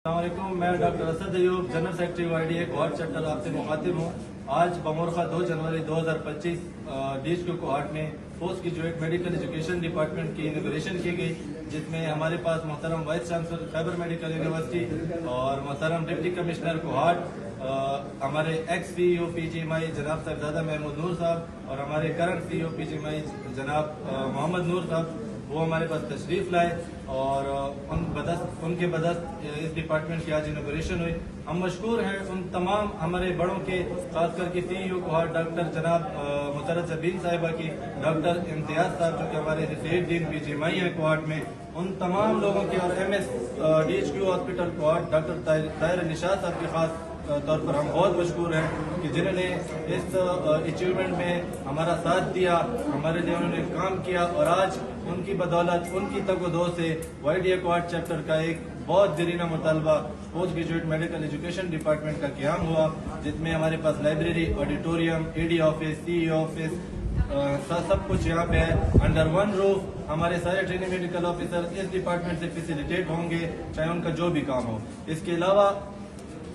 السلام علیکم، میں doctor Asad Ayub, general secretary YDA Kohat chapter آپ سے مخاطب ہوں۔ آج بمورخہ 2 جنوری 2025 DHQ کوہارٹ میں post graduate medical education department کی انوگریشن کی گئی، جس میں ہمارے پاس محترم وائس چانسلر خیبر میڈیکل یونیورسٹی اور محترم ڈپٹی کمشنر کوہارٹ، ہمارے ایکس CEO PGMI جناب صاحبزادہ محمود نور صاحب اور ہمارے کرنٹ CEO PGMI جناب محمد نور صاحب وہ ہمارے پاس تشریف لائے اور ان کے بدست اس ڈپارٹمنٹ کی آج انوگریشن ہوئی۔ ہم مشکور ہیں ان تمام ہمارے بڑوں کے، خاص کر کے CEO کوہارٹ ڈاکٹر جناب مسرت زبین صاحبہ کی، ڈاکٹر امتیاز صاحب جو کہ ہمارے ریسیٹ ڈین PGMI ہیں کوہارٹ میں، ان تمام لوگوں کے، اور MS DHQ hospital Kohat doctor Tahir Nishat sahib کے خاص طور پر ہم بہت مشکور ہیں کہ جنہوں نے اس اچیومنٹ میں ہمارا ساتھ دیا، ہمارے لیے انہوں نے کام کیا، اور آج ان کی بدولت، ان کی تگ و دو سے YDA کوہارٹ چیپٹر کا ایک بہت دیرینہ مطالبہ post graduate medical education department کا قیام ہوا، جس میں ہمارے پاس library, auditorium, AD office, CEO office, سب کچھ یہاں پہ ہے۔ انڈر ون روف ہمارے سارے ٹریننگ میڈیکل آفیسر اس ڈپارٹمنٹ سے فیسیلیٹیٹ ہوں گے، چاہے ان کا جو بھی کام ہو۔ اس کے علاوہ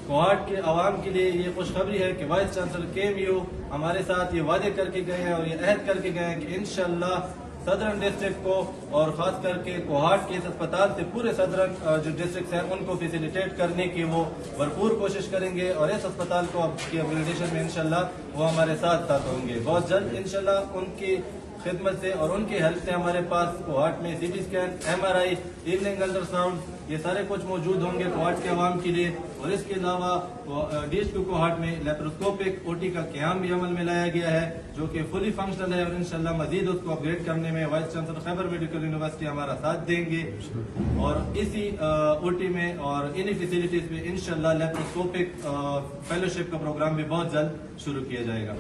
کوہارٹ کے عوام کے لیے یہ خوشخبری ہے کہ وائس چانسلر KMU ہمارے ساتھ یہ وعدے کر کے گئے ہیں اور یہ عہد کر کے گئے ہیں کہ انشاءاللہ صدرن ڈسٹرکٹ کو، اور خاص کر کے کوہارٹ کے اس اسپتال سے پورے صدرن جو ڈسٹرکٹس ہیں ان کو فیسیلیٹیٹ کرنے کی وہ بھرپور کوشش کریں گے، اور اس اسپتال کو کی اپگریڈیشن میں انشاءاللہ وہ ہمارے ساتھ ہوں گے۔ بہت جلد انشاءاللہ ان کی خدمت سے اور ان کی ہیلپ سے ہمارے پاس کوہارٹ میں CT scan, MRI، evening ultra sound, یہ سارے کچھ موجود ہوں گے کوہارٹ کے عوام کے لیے۔ اور اس کے علاوہ DHQ کوہارٹ میں لیپروسکوپک OT کا قیام بھی عمل میں لایا گیا ہے، جو کہ فلی فنکشنل ہے، اور انشاءاللہ مزید اس کو اپگریڈ کرنے میں وائس چانسلر خیبر میڈیکل یونیورسٹی ہمارا ساتھ دیں گے، اور اسی OT میں اور انہی فیسلٹیز میں انشاءاللہ لیپروسکوپک فیلوشپ کا پروگرام بھی بہت جلد شروع کیا جائے گا۔